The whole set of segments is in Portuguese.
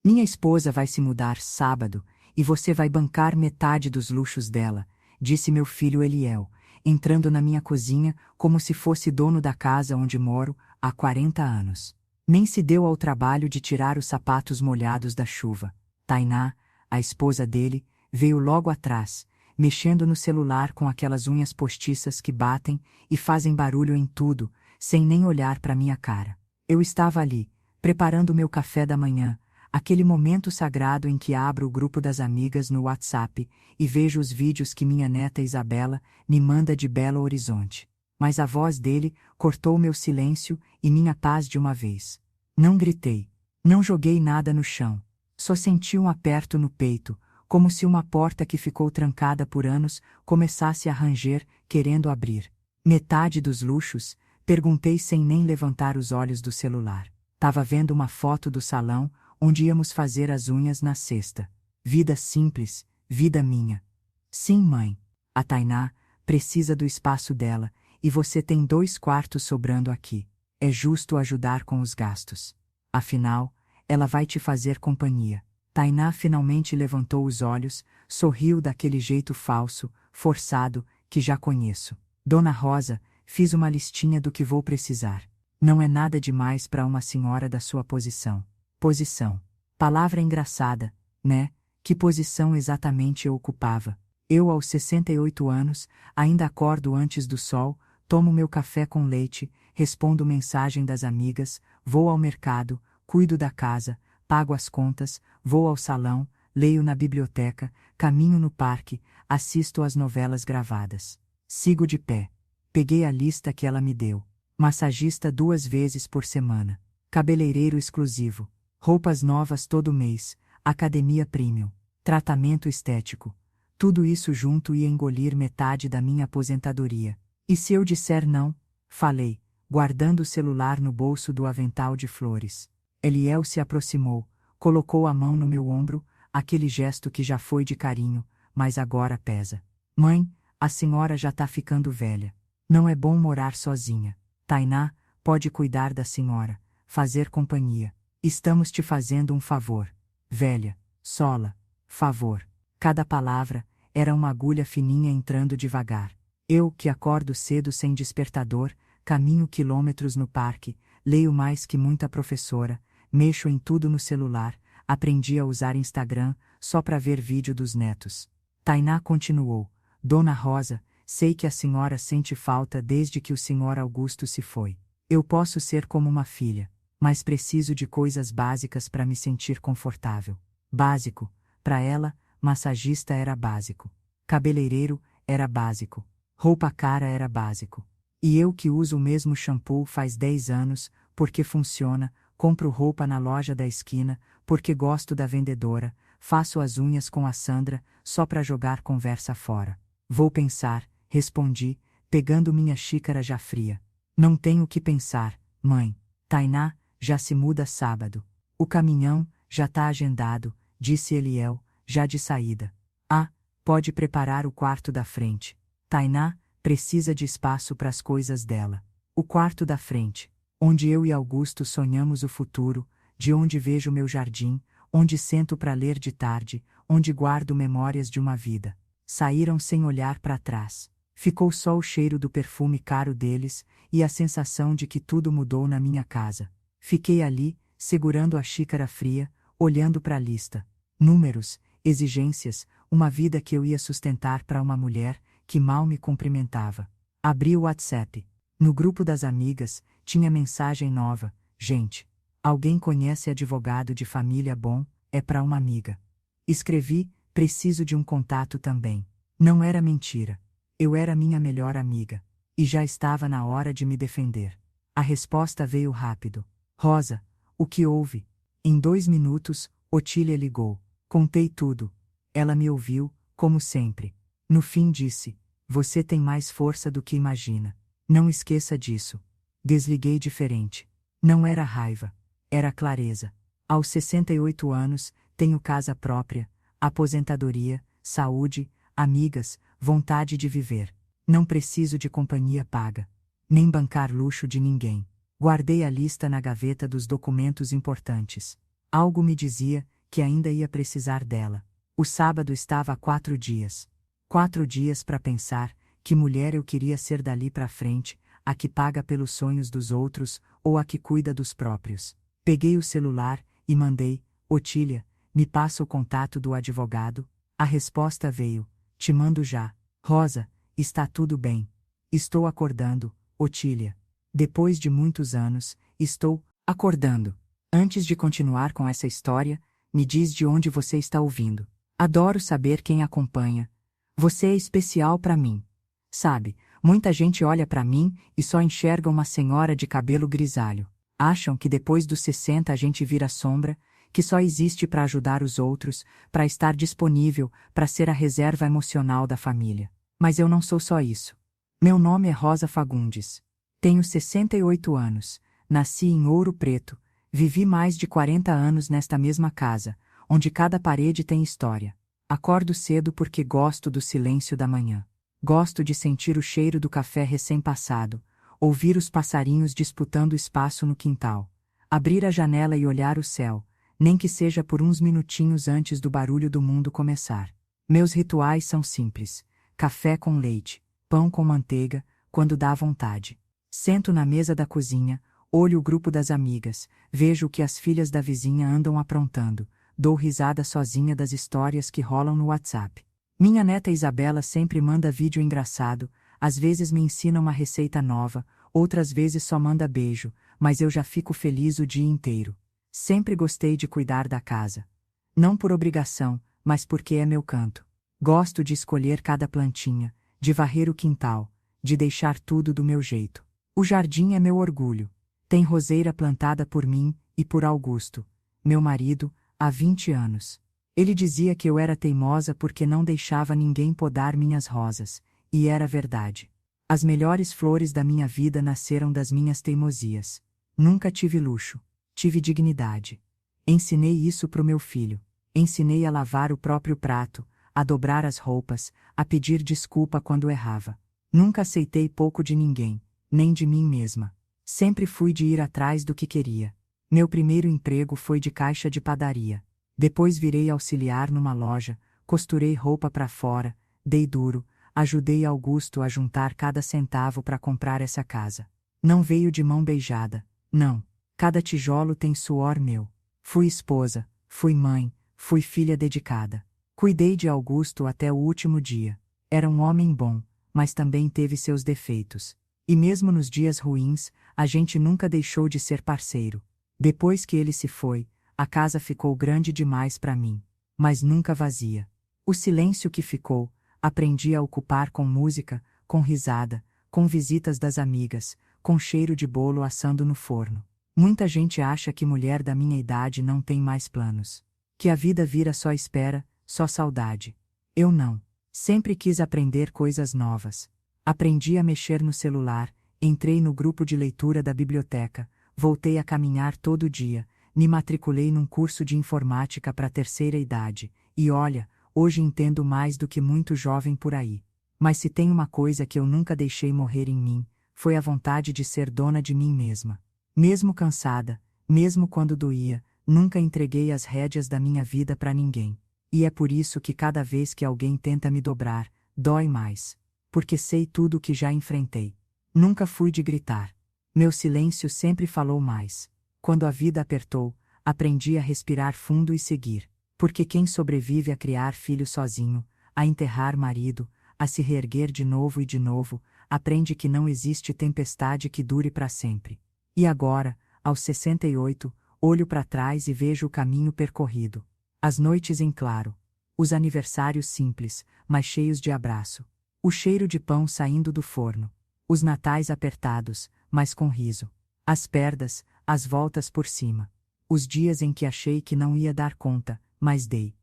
Minha esposa vai se mudar sábado, e você vai bancar metade dos luxos dela, disse meu filho Eliel, entrando na minha cozinha como se fosse dono da casa onde moro há 40 anos. Nem se deu ao trabalho de tirar os sapatos molhados da chuva. Tainá, a esposa dele, veio logo atrás, mexendo no celular com aquelas unhas postiças que batem e fazem barulho em tudo, sem nem olhar para minha cara. Eu estava ali, preparando meu café da manhã, aquele momento sagrado em que abro o grupo das amigas no WhatsApp e vejo os vídeos que minha neta Isabela me manda de Belo Horizonte. Mas a voz dele cortou meu silêncio e minha paz de uma vez. Não gritei. Não joguei nada no chão. Só senti um aperto no peito, como se uma porta que ficou trancada por anos começasse a ranger, querendo abrir. Metade dos luxos? Perguntei sem nem levantar os olhos do celular. Tava vendo uma foto do salão, onde íamos fazer as unhas na sexta. Vida simples, vida minha. Sim, mãe. A Tainá precisa do espaço dela, e você tem 2 quartos sobrando aqui. É justo ajudar com os gastos. Afinal, ela vai te fazer companhia. Tainá finalmente levantou os olhos, sorriu daquele jeito falso, forçado, que já conheço. Dona Rosa, fiz uma listinha do que vou precisar. Não é nada demais para uma senhora da sua posição. Posição. Palavra engraçada, né? Que posição exatamente eu ocupava? Eu, aos 68 anos, ainda acordo antes do sol, tomo meu café com leite, respondo mensagem das amigas, vou ao mercado, cuido da casa, pago as contas, vou ao salão, leio na biblioteca, caminho no parque, assisto às novelas gravadas. Sigo de pé. Peguei a lista que ela me deu. Massagista 2 vezes por semana. Cabeleireiro exclusivo. Roupas novas todo mês, academia premium, tratamento estético. Tudo isso junto ia engolir metade da minha aposentadoria. E se eu disser não? Falei, guardando o celular no bolso do avental de flores. Eliel se aproximou, colocou a mão no meu ombro, aquele gesto que já foi de carinho, mas agora pesa. Mãe, a senhora já tá ficando velha. Não é bom morar sozinha. Tainá, pode cuidar da senhora, fazer companhia. Estamos te fazendo um favor. Velha, sola, favor. Cada palavra era uma agulha fininha entrando devagar. Eu, que acordo cedo sem despertador, caminho quilômetros no parque, leio mais que muita professora, mexo em tudo no celular, aprendi a usar Instagram só para ver vídeo dos netos. Tainá continuou. Dona Rosa, sei que a senhora sente falta desde que o senhor Augusto se foi. Eu posso ser como uma filha, mas preciso de coisas básicas para me sentir confortável. Básico, para ela, massagista era básico. Cabeleireiro era básico. Roupa cara era básico. E eu que uso o mesmo shampoo faz 10 anos, porque funciona, compro roupa na loja da esquina, porque gosto da vendedora, faço as unhas com a Sandra, só para jogar conversa fora. Vou pensar, respondi, pegando minha xícara já fria. Não tenho o que pensar, mãe. Tainá já se muda sábado. O caminhão já tá agendado, disse Eliel, já de saída. Ah, pode preparar o quarto da frente. Tainá precisa de espaço para as coisas dela. O quarto da frente, onde eu e Augusto sonhamos o futuro, de onde vejo meu jardim, onde sento para ler de tarde, onde guardo memórias de uma vida. Saíram sem olhar para trás. Ficou só o cheiro do perfume caro deles e a sensação de que tudo mudou na minha casa. Fiquei ali, segurando a xícara fria, olhando para a lista. Números, exigências, uma vida que eu ia sustentar para uma mulher que mal me cumprimentava. Abri o WhatsApp. No grupo das amigas, tinha mensagem nova. Gente, alguém conhece advogado de família bom? É para uma amiga. Escrevi, preciso de um contato também. Não era mentira. Eu era minha melhor amiga. E já estava na hora de me defender. A resposta veio rápido. Rosa, o que houve? Em 2 minutos, Otília ligou. Contei tudo. Ela me ouviu, como sempre. No fim disse, você tem mais força do que imagina. Não esqueça disso. Desliguei diferente. Não era raiva. Era clareza. Aos 68 anos, tenho casa própria, aposentadoria, saúde, amigas, vontade de viver. Não preciso de companhia paga. Nem bancar luxo de ninguém. Guardei a lista na gaveta dos documentos importantes. Algo me dizia que ainda ia precisar dela. O sábado estava há 4 dias. 4 dias para pensar que mulher eu queria ser dali para frente, a que paga pelos sonhos dos outros ou a que cuida dos próprios. Peguei o celular e mandei: Otília, me passa o contato do advogado? A resposta veio: te mando já. Rosa, está tudo bem. Estou acordando, Otília. Depois de muitos anos, estou acordando. Antes de continuar com essa história, me diz de onde você está ouvindo. Adoro saber quem acompanha. Você é especial para mim. Sabe, muita gente olha para mim e só enxerga uma senhora de cabelo grisalho. Acham que depois dos 60 a gente vira sombra, que só existe para ajudar os outros, para estar disponível, para ser a reserva emocional da família. Mas eu não sou só isso. Meu nome é Rosa Fagundes. Tenho 68 anos, nasci em Ouro Preto, vivi mais de 40 anos nesta mesma casa, onde cada parede tem história. Acordo cedo porque gosto do silêncio da manhã. Gosto de sentir o cheiro do café recém-passado, ouvir os passarinhos disputando espaço no quintal, abrir a janela e olhar o céu, nem que seja por uns minutinhos antes do barulho do mundo começar. Meus rituais são simples: café com leite, pão com manteiga, quando dá vontade. Sento na mesa da cozinha, olho o grupo das amigas, vejo o que as filhas da vizinha andam aprontando, dou risada sozinha das histórias que rolam no WhatsApp. Minha neta Isabela sempre manda vídeo engraçado, às vezes me ensina uma receita nova, outras vezes só manda beijo, mas eu já fico feliz o dia inteiro. Sempre gostei de cuidar da casa. Não por obrigação, mas porque é meu canto. Gosto de escolher cada plantinha, de varrer o quintal, de deixar tudo do meu jeito. O jardim é meu orgulho. Tem roseira plantada por mim e por Augusto, meu marido, há 20 anos. Ele dizia que eu era teimosa porque não deixava ninguém podar minhas rosas, e era verdade. As melhores flores da minha vida nasceram das minhas teimosias. Nunca tive luxo. Tive dignidade. Ensinei isso pro meu filho. Ensinei a lavar o próprio prato, a dobrar as roupas, a pedir desculpa quando errava. Nunca aceitei pouco de ninguém, nem de mim mesma. Sempre fui de ir atrás do que queria. Meu primeiro emprego foi de caixa de padaria. Depois virei auxiliar numa loja, costurei roupa para fora, dei duro, ajudei Augusto a juntar cada centavo para comprar essa casa. Não veio de mão beijada, não. Cada tijolo tem suor meu. Fui esposa, fui mãe, fui filha dedicada. Cuidei de Augusto até o último dia. Era um homem bom, mas também teve seus defeitos. E mesmo nos dias ruins, a gente nunca deixou de ser parceiro. Depois que ele se foi, a casa ficou grande demais para mim, mas nunca vazia. O silêncio que ficou, aprendi a ocupar com música, com risada, com visitas das amigas, com cheiro de bolo assando no forno. Muita gente acha que mulher da minha idade não tem mais planos. Que a vida vira só espera, só saudade. Eu não. Sempre quis aprender coisas novas. Aprendi a mexer no celular, entrei no grupo de leitura da biblioteca, voltei a caminhar todo dia, me matriculei num curso de informática para a terceira idade, e olha, hoje entendo mais do que muito jovem por aí. Mas se tem uma coisa que eu nunca deixei morrer em mim, foi a vontade de ser dona de mim mesma. Mesmo cansada, mesmo quando doía, nunca entreguei as rédeas da minha vida para ninguém. E é por isso que cada vez que alguém tenta me dobrar, dói mais. Porque sei tudo o que já enfrentei. Nunca fui de gritar. Meu silêncio sempre falou mais. Quando a vida apertou, aprendi a respirar fundo e seguir. Porque quem sobrevive a criar filho sozinho, a enterrar marido, a se reerguer de novo, aprende que não existe tempestade que dure para sempre. E agora, aos 68, olho para trás e vejo o caminho percorrido. As noites em claro. Os aniversários simples, mas cheios de abraço. O cheiro de pão saindo do forno. Os natais apertados, mas com riso. As perdas, as voltas por cima. Os dias em que achei que não ia dar conta, mas dei.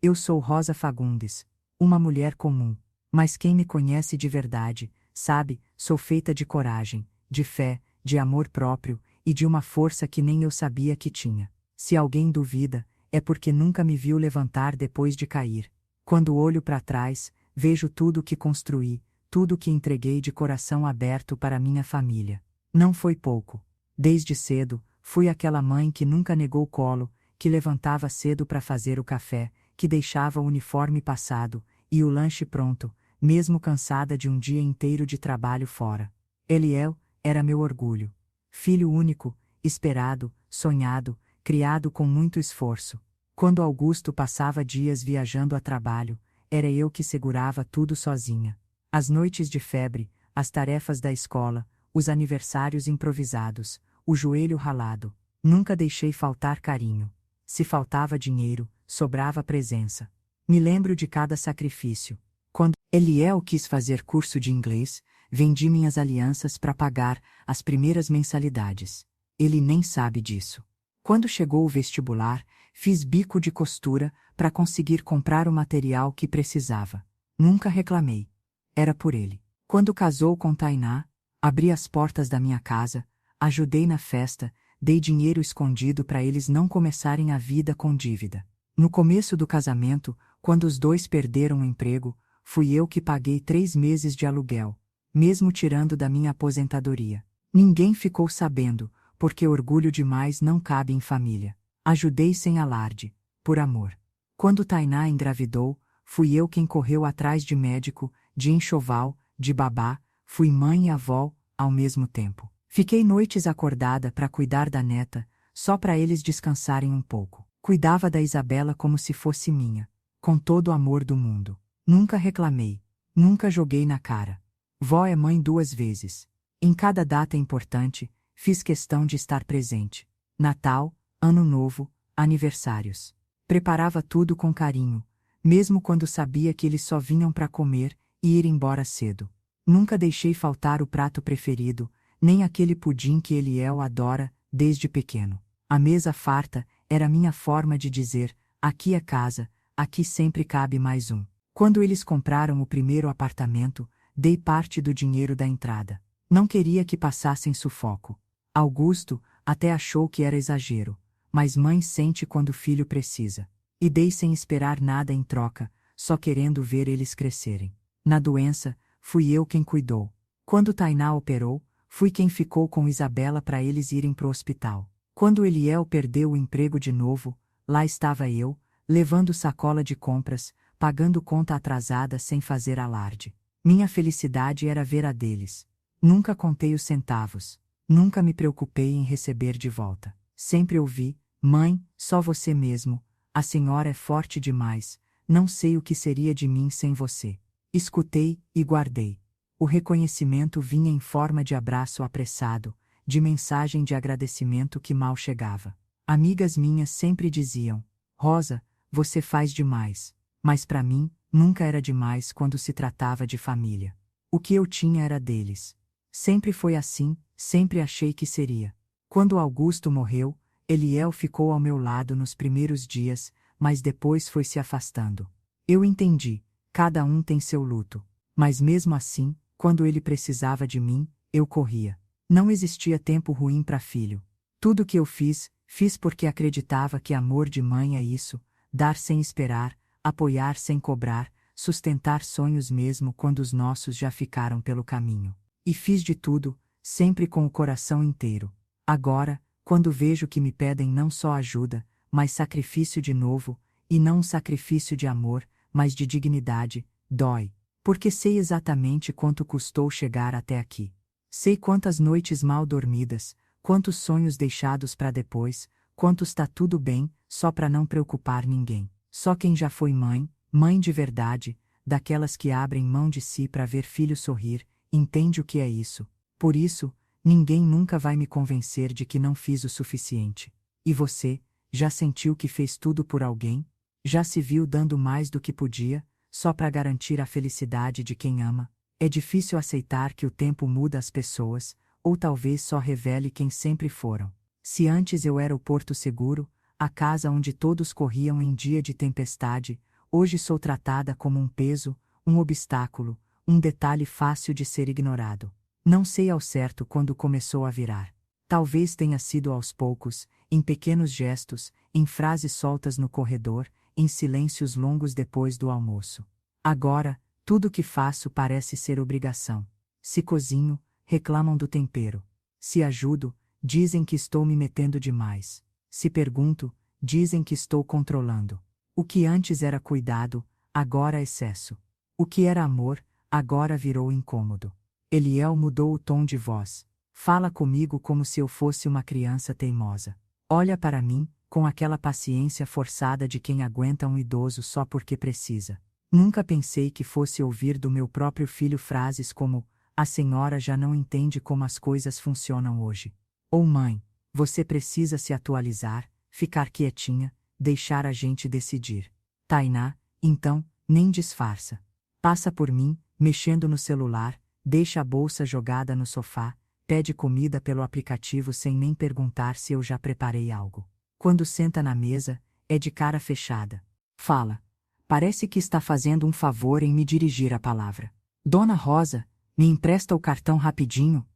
Eu sou Rosa Fagundes. Uma mulher comum. Mas quem me conhece de verdade, sabe, sou feita de coragem, de fé, de amor próprio, e de uma força que nem eu sabia que tinha. Se alguém duvida, é porque nunca me viu levantar depois de cair. Quando olho para trás, vejo tudo o que construí, tudo o que entreguei de coração aberto para minha família. Não foi pouco. Desde cedo, fui aquela mãe que nunca negou colo, que levantava cedo para fazer o café, que deixava o uniforme passado e o lanche pronto, mesmo cansada de um dia inteiro de trabalho fora. Eliel era meu orgulho. Filho único, esperado, sonhado, criado com muito esforço. Quando Augusto passava dias viajando a trabalho, era eu que segurava tudo sozinha. As noites de febre, as tarefas da escola, os aniversários improvisados, o joelho ralado. Nunca deixei faltar carinho. Se faltava dinheiro, sobrava presença. Me lembro de cada sacrifício. Quando Eliel quis fazer curso de inglês, vendi minhas alianças para pagar as primeiras mensalidades. Ele nem sabe disso. Quando chegou o vestibular, fiz bico de costura para conseguir comprar o material que precisava. Nunca reclamei. Era por ele. Quando casou com Tainá, abri as portas da minha casa, ajudei na festa, dei dinheiro escondido para eles não começarem a vida com dívida. No começo do casamento, quando os dois perderam o emprego, fui eu que paguei 3 meses de aluguel, mesmo tirando da minha aposentadoria. Ninguém ficou sabendo, porque orgulho demais não cabe em família. Ajudei sem alarde, por amor. Quando Tainá engravidou, fui eu quem correu atrás de médico, de enxoval, de babá, fui mãe e avó, ao mesmo tempo. Fiquei noites acordada para cuidar da neta, só para eles descansarem um pouco. Cuidava da Isabela como se fosse minha, com todo o amor do mundo. Nunca reclamei, nunca joguei na cara. Vó é mãe 2 vezes. Em cada data importante, fiz questão de estar presente. Natal, Ano Novo, aniversários. Preparava tudo com carinho, mesmo quando sabia que eles só vinham para comer e ir embora cedo. Nunca deixei faltar o prato preferido, nem aquele pudim que Eliel adora, desde pequeno. A mesa farta era minha forma de dizer, aqui é casa, aqui sempre cabe mais um. Quando eles compraram o primeiro apartamento, dei parte do dinheiro da entrada. Não queria que passassem sufoco. Augusto até achou que era exagero, mas mãe sente quando o filho precisa. E dei sem esperar nada em troca, só querendo ver eles crescerem. Na doença, fui eu quem cuidou. Quando Tainá operou, fui quem ficou com Isabela para eles irem pro hospital. Quando Eliel perdeu o emprego de novo, lá estava eu, levando sacola de compras, pagando conta atrasada sem fazer alarde. Minha felicidade era ver a deles. Nunca contei os centavos. Nunca me preocupei em receber de volta. Sempre ouvi, mãe, só você mesmo, a senhora é forte demais, não sei o que seria de mim sem você. Escutei e guardei. O reconhecimento vinha em forma de abraço apressado, de mensagem de agradecimento que mal chegava. Amigas minhas sempre diziam, Rosa, você faz demais. Mas para mim, nunca era demais quando se tratava de família. O que eu tinha era deles. Sempre foi assim, sempre achei que seria. Quando Augusto morreu, Eliel ficou ao meu lado nos primeiros dias, mas depois foi se afastando. Eu entendi, cada um tem seu luto. Mas mesmo assim, quando ele precisava de mim, eu corria. Não existia tempo ruim para filho. Tudo que eu fiz, fiz porque acreditava que amor de mãe é isso, dar sem esperar, apoiar sem cobrar, sustentar sonhos mesmo quando os nossos já ficaram pelo caminho. E fiz de tudo, sempre com o coração inteiro. Agora, quando vejo que me pedem não só ajuda, mas sacrifício de novo, e não um sacrifício de amor, mas de dignidade, dói. Porque sei exatamente quanto custou chegar até aqui. Sei quantas noites mal dormidas, quantos sonhos deixados para depois, quantos tá tudo bem, só para não preocupar ninguém. Só quem já foi mãe, mãe de verdade, daquelas que abrem mão de si para ver filho sorrir, entende o que é isso. Por isso, ninguém nunca vai me convencer de que não fiz o suficiente. E você, já sentiu que fez tudo por alguém? Já se viu dando mais do que podia, só para garantir a felicidade de quem ama? É difícil aceitar que o tempo muda as pessoas, ou talvez só revele quem sempre foram. Se antes eu era o porto seguro, a casa onde todos corriam em dia de tempestade, hoje sou tratada como um peso, um obstáculo, um detalhe fácil de ser ignorado. Não sei ao certo quando começou a virar. Talvez tenha sido aos poucos, em pequenos gestos, em frases soltas no corredor, em silêncios longos depois do almoço. Agora, tudo que faço parece ser obrigação. Se cozinho, reclamam do tempero. Se ajudo, dizem que estou me metendo demais. Se pergunto, Dizem que estou controlando. O que antes era cuidado, agora é excesso. O que era amor, agora virou incômodo. Eliel mudou o tom de voz. Fala comigo como se eu fosse uma criança teimosa. Olha para mim, com aquela paciência forçada de quem aguenta um idoso só porque precisa. Nunca pensei que fosse ouvir do meu próprio filho frases como: a senhora já não entende como as coisas funcionam hoje. Ou mãe, você precisa se atualizar, ficar quietinha, deixar a gente decidir. Tainá, então, nem disfarça. Passa por mim, mexendo no celular, deixa a bolsa jogada no sofá, pede comida pelo aplicativo sem nem perguntar se eu já preparei algo. Quando senta na mesa, é de cara fechada. Fala. Parece que está fazendo um favor em me dirigir a palavra. Dona Rosa, me empresta o cartão rapidinho?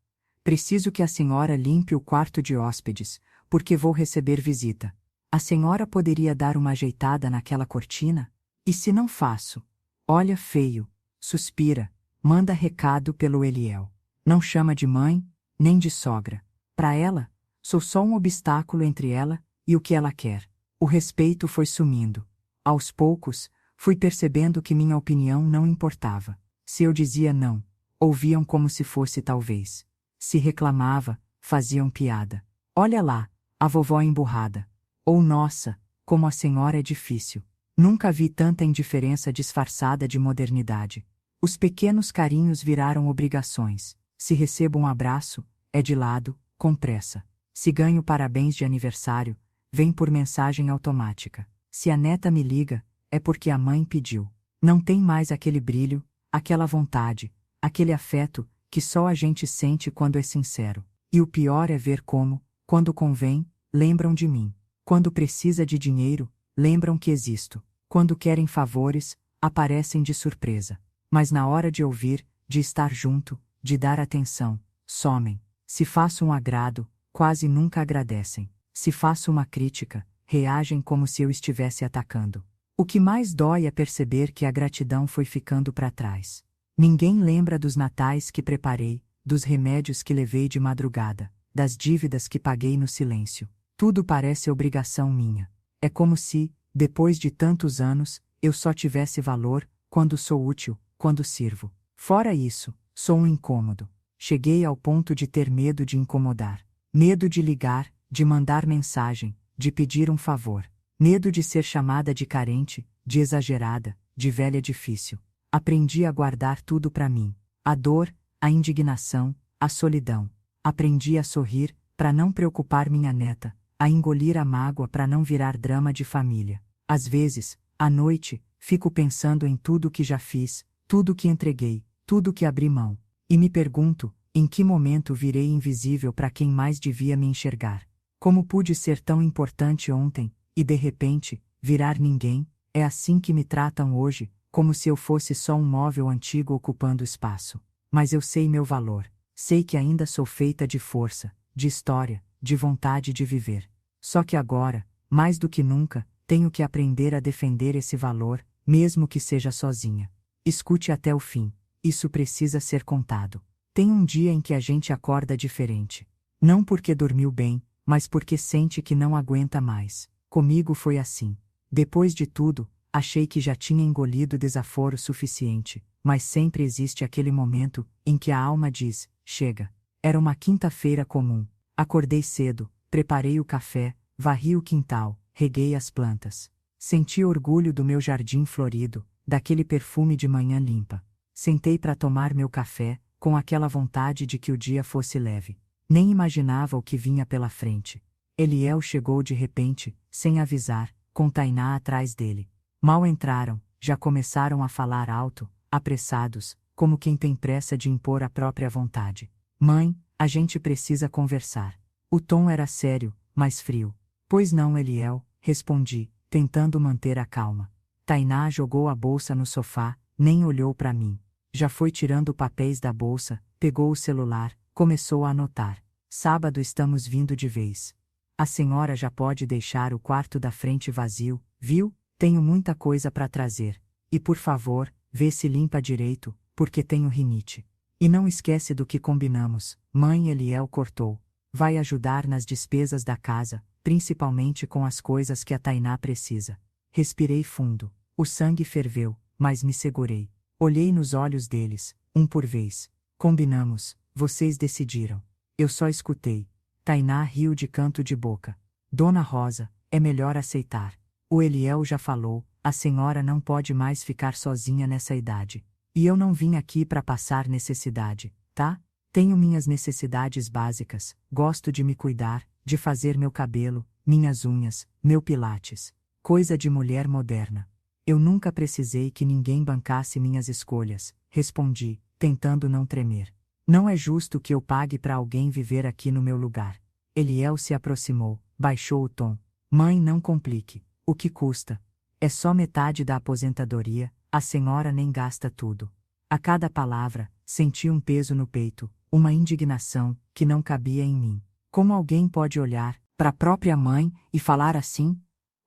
Preciso que a senhora limpe o quarto de hóspedes, porque vou receber visita. A senhora poderia dar uma ajeitada naquela cortina? E se não faço? Olha feio, suspira, manda recado pelo Eliel. Não chama de mãe, nem de sogra. Para ela, sou só um obstáculo entre ela e o que ela quer. O respeito foi sumindo. Aos poucos, fui percebendo que minha opinião não importava. Se eu dizia não, ouviam como se fosse talvez. Se reclamava, faziam piada. Olha lá, a vovó emburrada. Ou nossa, como a senhora é difícil. Nunca vi tanta indiferença disfarçada de modernidade. Os pequenos carinhos viraram obrigações. Se recebo um abraço, é de lado, com pressa. Se ganho parabéns de aniversário, vem por mensagem automática. Se a neta me liga, é porque a mãe pediu. Não tem mais aquele brilho, aquela vontade, aquele afeto que só a gente sente quando é sincero. E o pior é ver como, quando convém, lembram de mim. Quando precisa de dinheiro, lembram que existo. Quando querem favores, aparecem de surpresa. Mas na hora de ouvir, de estar junto, de dar atenção, somem. Se faço um agrado, quase nunca agradecem. Se faço uma crítica, reagem como se eu estivesse atacando. O que mais dói é perceber que a gratidão foi ficando para trás. Ninguém lembra dos natais que preparei, dos remédios que levei de madrugada, das dívidas que paguei no silêncio. Tudo parece obrigação minha. É como se, depois de tantos anos, eu só tivesse valor quando sou útil, quando sirvo. Fora isso, sou um incômodo. Cheguei ao ponto de ter medo de incomodar. Medo de ligar, de mandar mensagem, de pedir um favor. Medo de ser chamada de carente, de exagerada, de velha difícil. Aprendi a guardar tudo para mim. A dor, a indignação, a solidão. Aprendi a sorrir, para não preocupar minha neta, a engolir a mágoa para não virar drama de família. Às vezes, à noite, fico pensando em tudo que já fiz, tudo que entreguei, tudo que abri mão. E me pergunto, em que momento virei invisível para quem mais devia me enxergar? Como pude ser tão importante ontem, e de repente, virar ninguém? É assim que me tratam hoje, como se eu fosse só um móvel antigo ocupando espaço. Mas eu sei meu valor. Sei que ainda sou feita de força, de história, de vontade de viver. Só que agora, mais do que nunca, tenho que aprender a defender esse valor, mesmo que seja sozinha. Escute até o fim. Isso precisa ser contado. Tem um dia em que a gente acorda diferente. Não porque dormiu bem, mas porque sente que não aguenta mais. Comigo foi assim. Depois de tudo, achei que já tinha engolido desaforo suficiente, mas sempre existe aquele momento em que a alma diz: chega. Era uma quinta-feira comum. Acordei cedo, preparei o café, varri o quintal, reguei as plantas. Senti orgulho do meu jardim florido, daquele perfume de manhã limpa. Sentei para tomar meu café, com aquela vontade de que o dia fosse leve. Nem imaginava o que vinha pela frente. Eliel chegou de repente, sem avisar, com Tainá atrás dele. Mal entraram, já começaram a falar alto, apressados, como quem tem pressa de impor a própria vontade. Mãe, a gente precisa conversar. O tom era sério, mas frio. Pois não, Eliel, respondi, tentando manter a calma. Tainá jogou a bolsa no sofá, nem olhou para mim. Já foi tirando papéis da bolsa, pegou o celular, começou a anotar. Sábado estamos vindo de vez. A senhora já pode deixar o quarto da frente vazio, viu? Tenho muita coisa para trazer. E por favor, vê se limpa direito, porque tenho rinite. E não esquece do que combinamos. Mãe, Eliel cortou. Vai ajudar nas despesas da casa, principalmente com as coisas que a Tainá precisa. Respirei fundo. O sangue ferveu, mas me segurei. Olhei nos olhos deles, um por vez. Combinamos, vocês decidiram. Eu só escutei. Tainá riu de canto de boca. Dona Rosa, é melhor aceitar. O Eliel já falou, a senhora não pode mais ficar sozinha nessa idade. E eu não vim aqui para passar necessidade, tá? Tenho minhas necessidades básicas, gosto de me cuidar, de fazer meu cabelo, minhas unhas, meu pilates. Coisa de mulher moderna. Eu nunca precisei que ninguém bancasse minhas escolhas, respondi, tentando não tremer. Não é justo que eu pague para alguém viver aqui no meu lugar. Eliel se aproximou, baixou o tom. Mãe, não complique. O que custa? É só metade da aposentadoria, a senhora nem gasta tudo. A cada palavra, senti um peso no peito, uma indignação que não cabia em mim. Como alguém pode olhar para a própria mãe e falar assim?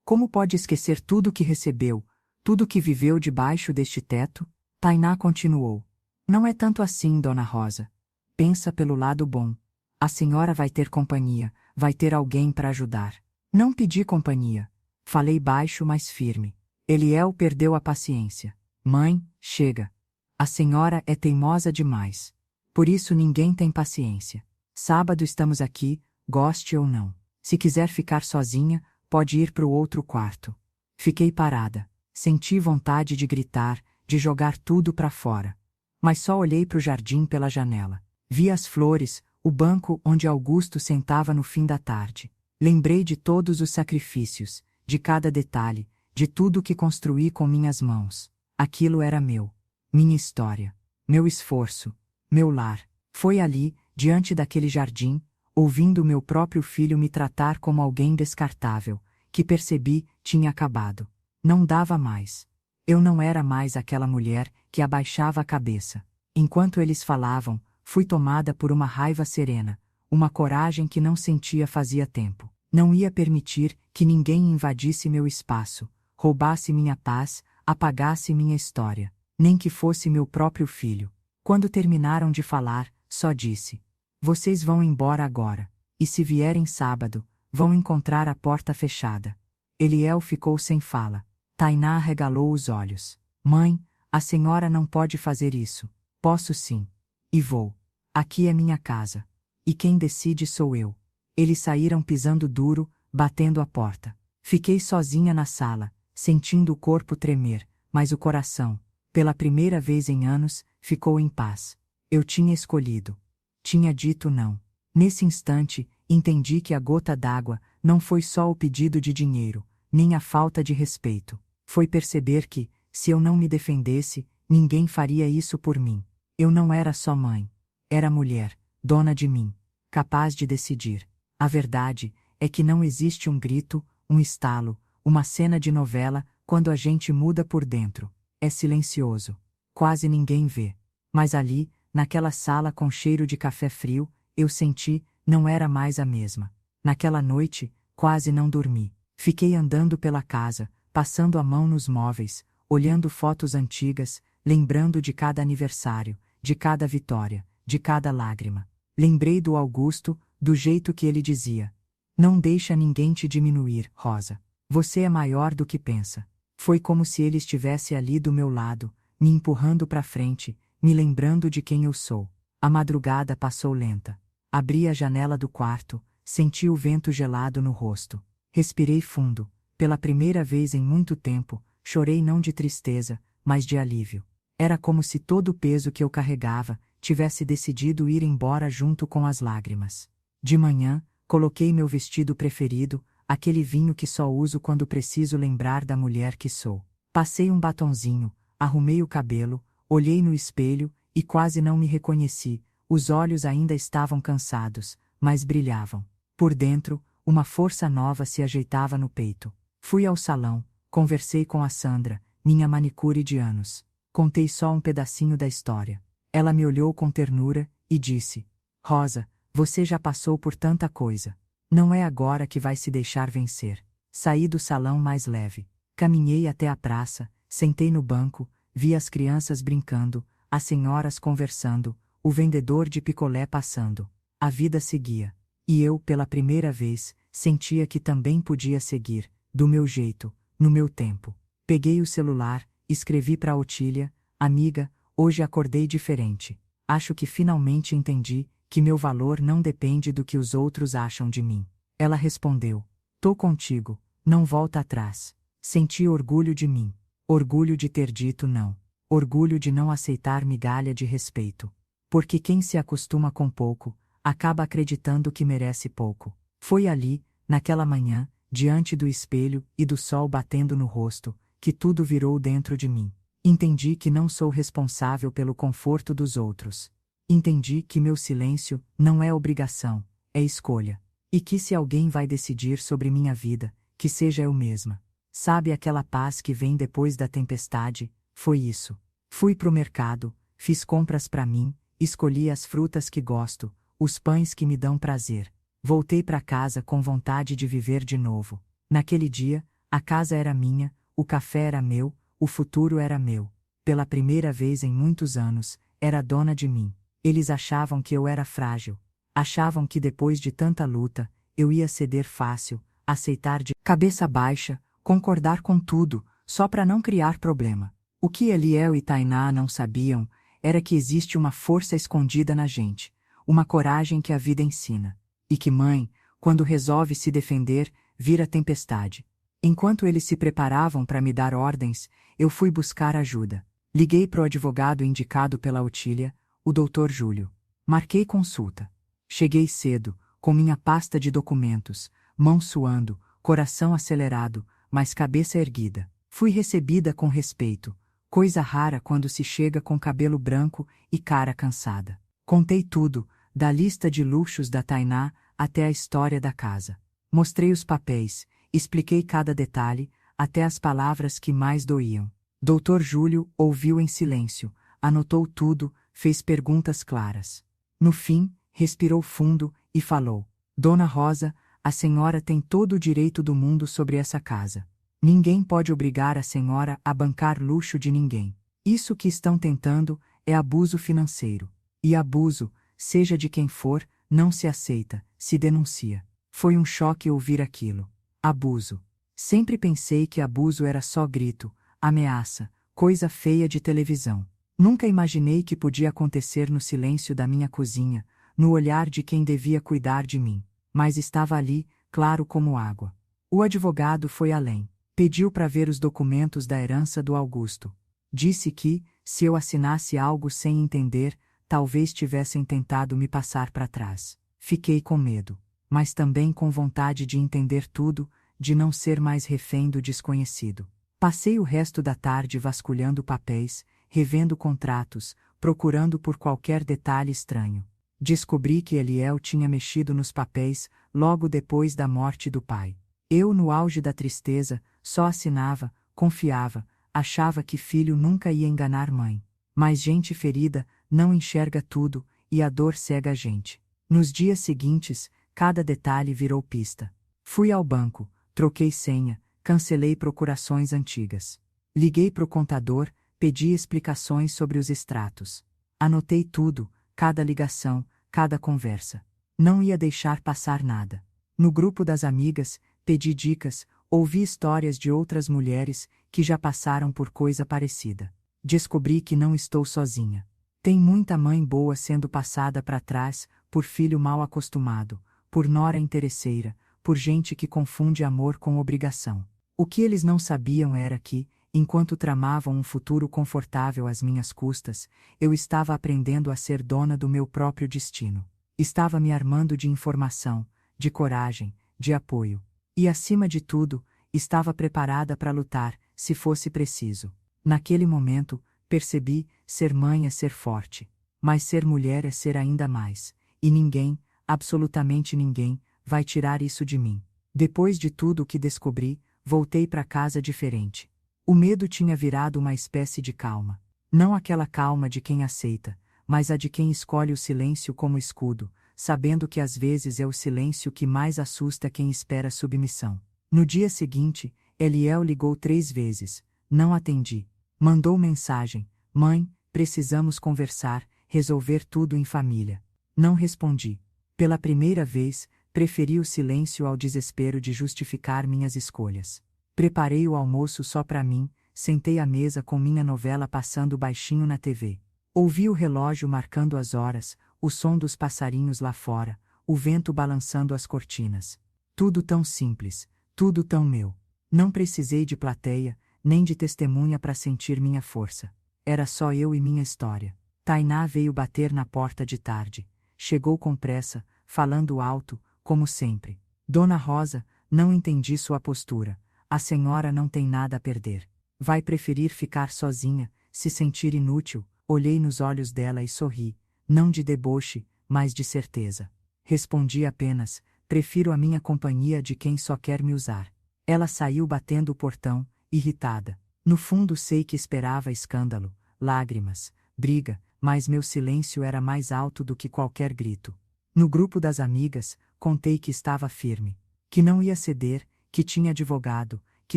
Como pode esquecer tudo que recebeu, tudo que viveu debaixo deste teto? Tainá continuou. Não é tanto assim, Dona Rosa. Pensa pelo lado bom. A senhora vai ter companhia, vai ter alguém para ajudar. Não pedi companhia. Falei baixo, mas firme. Eliel perdeu a paciência. Mãe, chega. A senhora é teimosa demais. Por isso ninguém tem paciência. Sábado estamos aqui, goste ou não. Se quiser ficar sozinha, pode ir para o outro quarto. Fiquei parada. Senti vontade de gritar, de jogar tudo para fora. Mas só olhei para o jardim pela janela. Vi as flores, o banco onde Augusto sentava no fim da tarde. Lembrei de todos os sacrifícios, de cada detalhe, de tudo que construí com minhas mãos. Aquilo era meu. Minha história. Meu esforço. Meu lar. Foi ali, diante daquele jardim, ouvindo meu próprio filho me tratar como alguém descartável, que percebi tinha acabado. Não dava mais. Eu não era mais aquela mulher que abaixava a cabeça. Enquanto eles falavam, fui tomada por uma raiva serena, uma coragem que não sentia fazia tempo. Não ia permitir que ninguém invadisse meu espaço, roubasse minha paz, apagasse minha história, nem que fosse meu próprio filho. Quando terminaram de falar, só disse: vocês vão embora agora, e se vierem sábado, vão encontrar a porta fechada. Eliel ficou sem fala. Tainá arregalou os olhos. Mãe, a senhora não pode fazer isso. Posso sim. E vou. Aqui é minha casa. E quem decide sou eu. Eles saíram pisando duro, batendo a porta. Fiquei sozinha na sala, sentindo o corpo tremer, mas o coração, pela primeira vez em anos, ficou em paz. Eu tinha escolhido. Tinha dito não. Nesse instante, entendi que a gota d'água não foi só o pedido de dinheiro, nem a falta de respeito. Foi perceber que, se eu não me defendesse, ninguém faria isso por mim. Eu não era só mãe. Era mulher, dona de mim, capaz de decidir. A verdade é que não existe um grito, um estalo, uma cena de novela quando a gente muda por dentro. É silencioso. Quase ninguém vê. Mas ali, naquela sala com cheiro de café frio, eu senti, não era mais a mesma. Naquela noite, quase não dormi. Fiquei andando pela casa, passando a mão nos móveis, olhando fotos antigas, lembrando de cada aniversário, de cada vitória, de cada lágrima. Lembrei do Augusto, do jeito que ele dizia: não deixa ninguém te diminuir, Rosa. Você é maior do que pensa. Foi como se ele estivesse ali do meu lado, me empurrando para frente, me lembrando de quem eu sou. A madrugada passou lenta. Abri a janela do quarto, senti o vento gelado no rosto. Respirei fundo. Pela primeira vez em muito tempo, chorei não de tristeza, mas de alívio. Era como se todo o peso que eu carregava tivesse decidido ir embora junto com as lágrimas. De manhã, coloquei meu vestido preferido, aquele vinho que só uso quando preciso lembrar da mulher que sou. Passei um batonzinho, arrumei o cabelo, olhei no espelho e quase não me reconheci. Os olhos ainda estavam cansados, mas brilhavam. Por dentro, uma força nova se ajeitava no peito. Fui ao salão, conversei com a Sandra, minha manicure de anos. Contei só um pedacinho da história. Ela me olhou com ternura e disse: Rosa, você já passou por tanta coisa. Não é agora que vai se deixar vencer. Saí do salão mais leve. Caminhei até a praça, sentei no banco, vi as crianças brincando, as senhoras conversando, o vendedor de picolé passando. A vida seguia. E eu, pela primeira vez, sentia que também podia seguir, do meu jeito, no meu tempo. Peguei o celular, escrevi para Otília: amiga, hoje acordei diferente. Acho que finalmente entendi que meu valor não depende do que os outros acham de mim. Ela respondeu: tô contigo, não volta atrás. Senti orgulho de mim. Orgulho de ter dito não. Orgulho de não aceitar migalha de respeito. Porque quem se acostuma com pouco, acaba acreditando que merece pouco. Foi ali, naquela manhã, diante do espelho e do sol batendo no rosto, que tudo virou dentro de mim. Entendi que não sou responsável pelo conforto dos outros. Entendi que meu silêncio não é obrigação, é escolha. E que se alguém vai decidir sobre minha vida, que seja eu mesma. Sabe aquela paz que vem depois da tempestade? Foi isso. Fui pro mercado, fiz compras para mim, escolhi as frutas que gosto, os pães que me dão prazer. Voltei para casa com vontade de viver de novo. Naquele dia, a casa era minha, o café era meu, o futuro era meu. Pela primeira vez em muitos anos, era dona de mim. Eles achavam que eu era frágil. Achavam que depois de tanta luta, eu ia ceder fácil, aceitar de cabeça baixa, concordar com tudo, só para não criar problema. O que Eliel e Tainá não sabiam era que existe uma força escondida na gente, uma coragem que a vida ensina. E que mãe, quando resolve se defender, vira tempestade. Enquanto eles se preparavam para me dar ordens, eu fui buscar ajuda. Liguei pro advogado indicado pela Otília, o Dr. Júlio. Marquei consulta. Cheguei cedo, com minha pasta de documentos, mão suando, coração acelerado, mas cabeça erguida. Fui recebida com respeito, coisa rara quando se chega com cabelo branco e cara cansada. Contei tudo, da lista de luxos da Tainá até a história da casa. Mostrei os papéis, expliquei cada detalhe, até as palavras que mais doíam. Dr. Júlio ouviu em silêncio, anotou tudo, fez perguntas claras. No fim, respirou fundo e falou: Dona Rosa, a senhora tem todo o direito do mundo sobre essa casa. Ninguém pode obrigar a senhora a bancar luxo de ninguém. Isso que estão tentando é abuso financeiro. E abuso, seja de quem for, não se aceita, se denuncia. Foi um choque ouvir aquilo. Abuso. Sempre pensei que abuso era só grito, ameaça, coisa feia de televisão. Nunca imaginei que podia acontecer no silêncio da minha cozinha, no olhar de quem devia cuidar de mim. Mas estava ali, claro como água. O advogado foi além. Pediu para ver os documentos da herança do Augusto. Disse que, se eu assinasse algo sem entender, talvez tivessem tentado me passar para trás. Fiquei com medo, mas também com vontade de entender tudo, de não ser mais refém do desconhecido. Passei o resto da tarde vasculhando papéis, revendo contratos, procurando por qualquer detalhe estranho. Descobri que Eliel tinha mexido nos papéis logo depois da morte do pai. Eu, no auge da tristeza, só assinava, confiava, achava que filho nunca ia enganar mãe. Mas gente ferida não enxerga tudo, e a dor cega a gente. Nos dias seguintes, cada detalhe virou pista. Fui ao banco, troquei senha, cancelei procurações antigas. Liguei pro contador, pedi explicações sobre os extratos. Anotei tudo, cada ligação, cada conversa. Não ia deixar passar nada. No grupo das amigas, pedi dicas, ouvi histórias de outras mulheres que já passaram por coisa parecida. Descobri que não estou sozinha. Tem muita mãe boa sendo passada para trás, por filho mal acostumado, por nora interesseira, por gente que confunde amor com obrigação. O que eles não sabiam era que, enquanto tramavam um futuro confortável às minhas custas, eu estava aprendendo a ser dona do meu próprio destino. Estava me armando de informação, de coragem, de apoio. E, acima de tudo, estava preparada para lutar, se fosse preciso. Naquele momento, percebi, ser mãe é ser forte. Mas ser mulher é ser ainda mais. E ninguém, absolutamente ninguém, vai tirar isso de mim. Depois de tudo o que descobri, voltei para casa diferente. O medo tinha virado uma espécie de calma. Não aquela calma de quem aceita, mas a de quem escolhe o silêncio como escudo, sabendo que às vezes é o silêncio que mais assusta quem espera submissão. No dia seguinte, Eliel ligou 3 vezes. Não atendi. Mandou mensagem: Mãe, precisamos conversar, resolver tudo em família. Não respondi. Pela primeira vez, Preferi o silêncio ao desespero de justificar minhas escolhas. Preparei o almoço só para mim, sentei à mesa com minha novela passando baixinho na TV. Ouvi o relógio marcando as horas, o som dos passarinhos lá fora, o vento balançando as cortinas. Tudo tão simples, tudo tão meu. Não precisei de plateia, nem de testemunha para sentir minha força. Era só eu e minha história. Tainá veio bater na porta de tarde. Chegou com pressa, falando alto, como sempre. Dona Rosa, não entendi sua postura. A senhora não tem nada a perder. Vai preferir ficar sozinha, se sentir inútil. Olhei nos olhos dela e sorri, não de deboche, mas de certeza. Respondi apenas, prefiro a minha companhia de quem só quer me usar. Ela saiu batendo o portão, irritada. No fundo sei que esperava escândalo, lágrimas, briga, mas meu silêncio era mais alto do que qualquer grito. No grupo das amigas, contei que estava firme, que não ia ceder, que tinha advogado, que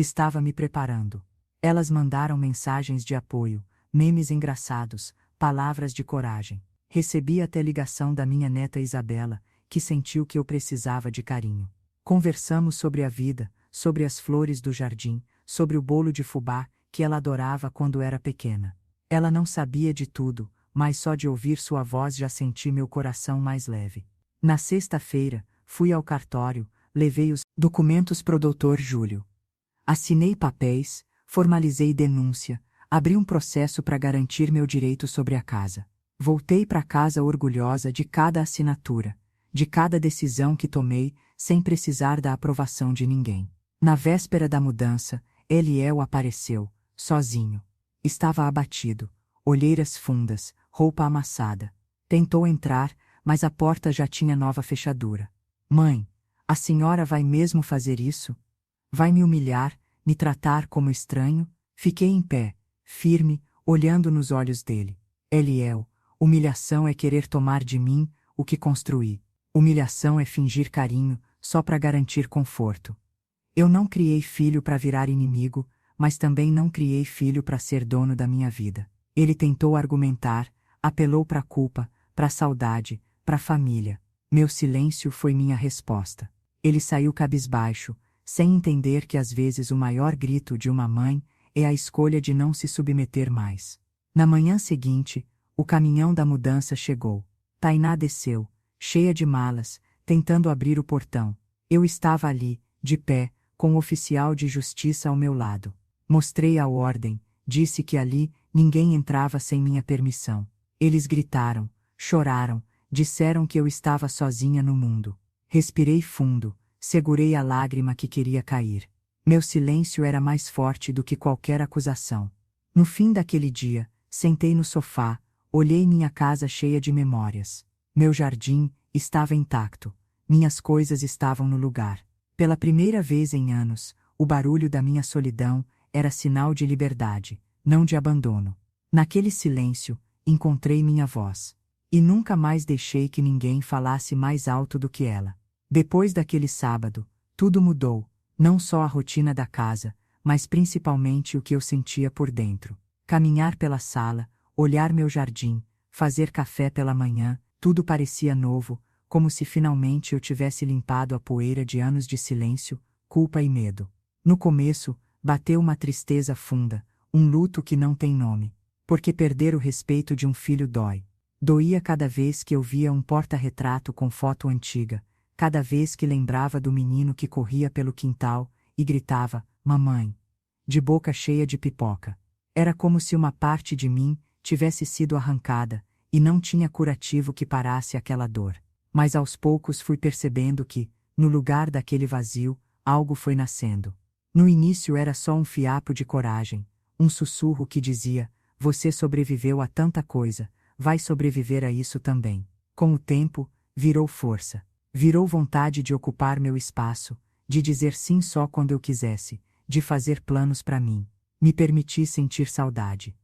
estava me preparando. Elas mandaram mensagens de apoio, memes engraçados, palavras de coragem. Recebi até ligação da minha neta Isabela, que sentiu que eu precisava de carinho. Conversamos sobre a vida, sobre as flores do jardim, sobre o bolo de fubá, que ela adorava quando era pequena. Ela não sabia de tudo, mas só de ouvir sua voz já senti meu coração mais leve. Na sexta-feira, fui ao cartório, levei os documentos pro Dr. Júlio. Assinei papéis, formalizei denúncia, abri um processo para garantir meu direito sobre a casa. Voltei para casa orgulhosa de cada assinatura, de cada decisão que tomei, sem precisar da aprovação de ninguém. Na véspera da mudança, Eliel apareceu, sozinho. Estava abatido, olheiras fundas, roupa amassada. Tentou entrar, mas a porta já tinha nova fechadura. Mãe, a senhora vai mesmo fazer isso? Vai me humilhar, me tratar como estranho? Fiquei em pé, firme, olhando nos olhos dele. Eliel, humilhação é querer tomar de mim o que construí. Humilhação é fingir carinho, só para garantir conforto. Eu não criei filho para virar inimigo, mas também não criei filho para ser dono da minha vida. Ele tentou argumentar, apelou para a culpa, para a saudade, para a família. Meu silêncio foi minha resposta. Ele saiu cabisbaixo, sem entender que às vezes o maior grito de uma mãe é a escolha de não se submeter mais. Na manhã seguinte, o caminhão da mudança chegou. Tainá desceu, cheia de malas, tentando abrir o portão. Eu estava ali, de pé, com o oficial de justiça ao meu lado. Mostrei a ordem, disse que ali ninguém entrava sem minha permissão. Eles gritaram, choraram, disseram que eu estava sozinha no mundo. Respirei fundo, segurei a lágrima que queria cair. Meu silêncio era mais forte do que qualquer acusação. No fim daquele dia, sentei no sofá, olhei minha casa cheia de memórias. Meu jardim estava intacto, minhas coisas estavam no lugar. Pela primeira vez em anos, o barulho da minha solidão era sinal de liberdade, não de abandono. Naquele silêncio, encontrei minha voz. E nunca mais deixei que ninguém falasse mais alto do que ela. Depois daquele sábado, tudo mudou, não só a rotina da casa, mas principalmente o que eu sentia por dentro. Caminhar pela sala, olhar meu jardim, fazer café pela manhã, tudo parecia novo, como se finalmente eu tivesse limpado a poeira de anos de silêncio, culpa e medo. No começo, bateu uma tristeza funda, um luto que não tem nome. Porque perder o respeito de um filho dói. Doía cada vez que eu via um porta-retrato com foto antiga, cada vez que lembrava do menino que corria pelo quintal e gritava, mamãe, de boca cheia de pipoca. Era como se uma parte de mim tivesse sido arrancada, e não tinha curativo que parasse aquela dor. Mas aos poucos fui percebendo que, no lugar daquele vazio, algo foi nascendo. No início era só um fiapo de coragem, um sussurro que dizia, você sobreviveu a tanta coisa, vai sobreviver a isso também. Com o tempo, virou força. Virou vontade de ocupar meu espaço, de dizer sim só quando eu quisesse, de fazer planos para mim. Me permiti sentir saudade.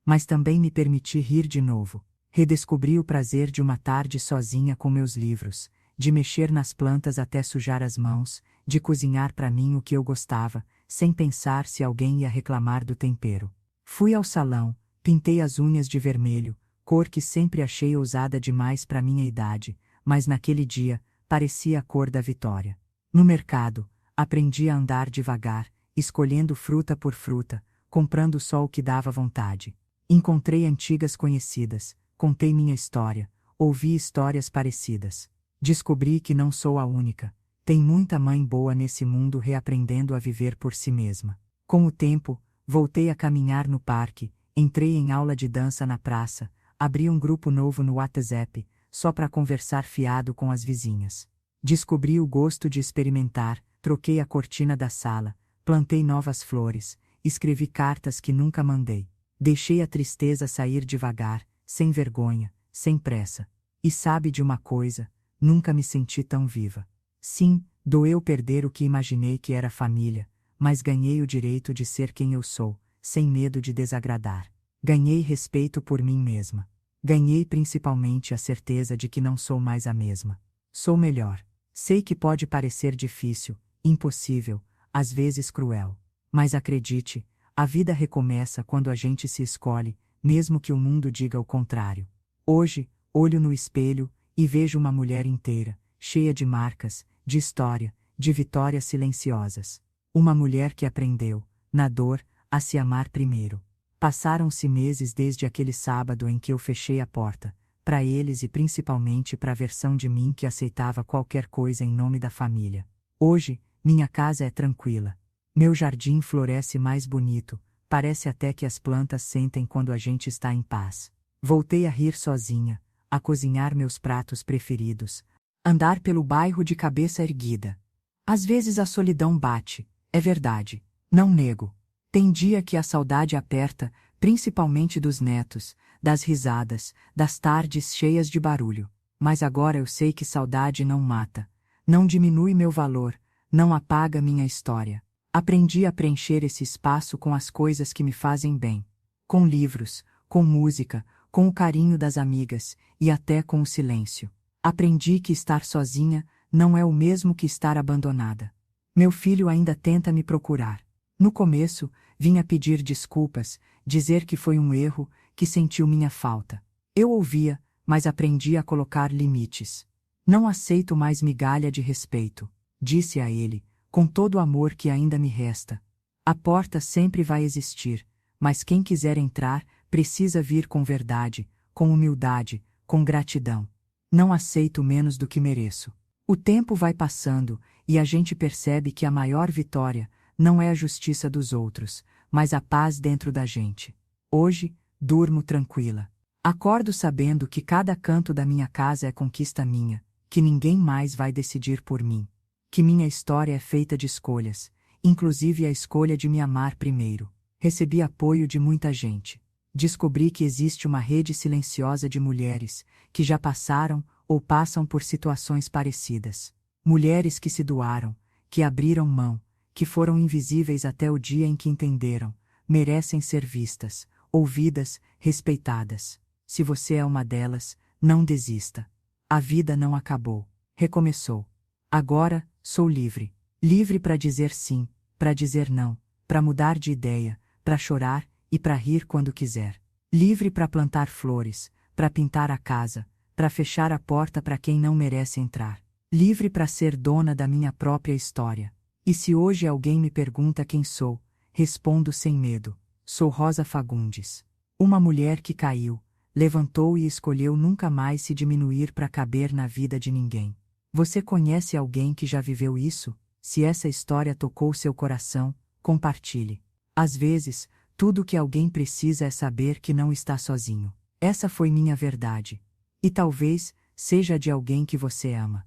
Mas também me permiti rir de novo. Redescobri o prazer de uma tarde sozinha com meus livros, de mexer nas plantas até sujar as mãos, de cozinhar para mim o que eu gostava, sem pensar se alguém ia reclamar do tempero. Fui ao salão, pintei as unhas de vermelho, cor que sempre achei ousada demais para minha idade, mas naquele dia, parecia a cor da vitória. No mercado, aprendi a andar devagar, escolhendo fruta por fruta, comprando só o que dava vontade. Encontrei antigas conhecidas, contei minha história, ouvi histórias parecidas. Descobri que não sou a única. Tem muita mãe boa nesse mundo reaprendendo a viver por si mesma. Com o tempo, voltei a caminhar no parque, entrei em aula de dança na praça, abri um grupo novo no WhatsApp, só para conversar fiado com as vizinhas. Descobri o gosto de experimentar, troquei a cortina da sala, plantei novas flores, escrevi cartas que nunca mandei. Deixei a tristeza sair devagar, sem vergonha, sem pressa. E sabe de uma coisa? Nunca me senti tão viva. Sim, doeu perder o que imaginei que era família, mas ganhei o direito de ser quem eu sou, sem medo de desagradar. Ganhei respeito por mim mesma. Ganhei principalmente a certeza de que não sou mais a mesma. Sou melhor. Sei que pode parecer difícil, impossível, às vezes cruel. Mas acredite, a vida recomeça quando a gente se escolhe, mesmo que o mundo diga o contrário. Hoje, olho no espelho e vejo uma mulher inteira, cheia de marcas, de história, de vitórias silenciosas. Uma mulher que aprendeu, na dor, a se amar primeiro. Passaram-se meses desde aquele sábado em que eu fechei a porta, para eles e principalmente para a versão de mim que aceitava qualquer coisa em nome da família. Hoje, minha casa é tranquila. Meu jardim floresce mais bonito, parece até que as plantas sentem quando a gente está em paz. Voltei a rir sozinha, a cozinhar meus pratos preferidos, andar pelo bairro de cabeça erguida. Às vezes a solidão bate, é verdade, não nego. Tem dia que a saudade aperta, principalmente dos netos, das risadas, das tardes cheias de barulho. Mas agora eu sei que saudade não mata, não diminui meu valor, não apaga minha história. Aprendi a preencher esse espaço com as coisas que me fazem bem. Com livros, com música, com o carinho das amigas, e até com o silêncio. Aprendi que estar sozinha não é o mesmo que estar abandonada. Meu filho ainda tenta me procurar. No começo, vinha pedir desculpas, dizer que foi um erro, que sentiu minha falta. Eu ouvia, mas aprendi a colocar limites. Não aceito mais migalha de respeito, disse a ele, com todo o amor que ainda me resta. A porta sempre vai existir, mas quem quiser entrar, precisa vir com verdade, com humildade, com gratidão. Não aceito menos do que mereço. O tempo vai passando, e a gente percebe que a maior vitória não é a justiça dos outros, mas a paz dentro da gente. Hoje, durmo tranquila. Acordo sabendo que cada canto da minha casa é conquista minha, que ninguém mais vai decidir por mim. Que minha história é feita de escolhas, inclusive a escolha de me amar primeiro. Recebi apoio de muita gente. Descobri que existe uma rede silenciosa de mulheres que já passaram ou passam por situações parecidas. Mulheres que se doaram, que abriram mão, que foram invisíveis até o dia em que entenderam, merecem ser vistas, ouvidas, respeitadas. Se você é uma delas, não desista. A vida não acabou. Recomeçou. Agora, sou livre. Livre para dizer sim, para dizer não, para mudar de ideia, para chorar e para rir quando quiser. Livre para plantar flores, para pintar a casa, para fechar a porta para quem não merece entrar. Livre para ser dona da minha própria história. E se hoje alguém me pergunta quem sou, respondo sem medo. Sou Rosa Fagundes. Uma mulher que caiu, levantou e escolheu nunca mais se diminuir para caber na vida de ninguém. Você conhece alguém que já viveu isso? Se essa história tocou seu coração, compartilhe. Às vezes, tudo o que alguém precisa é saber que não está sozinho. Essa foi minha verdade. E talvez seja a de alguém que você ama.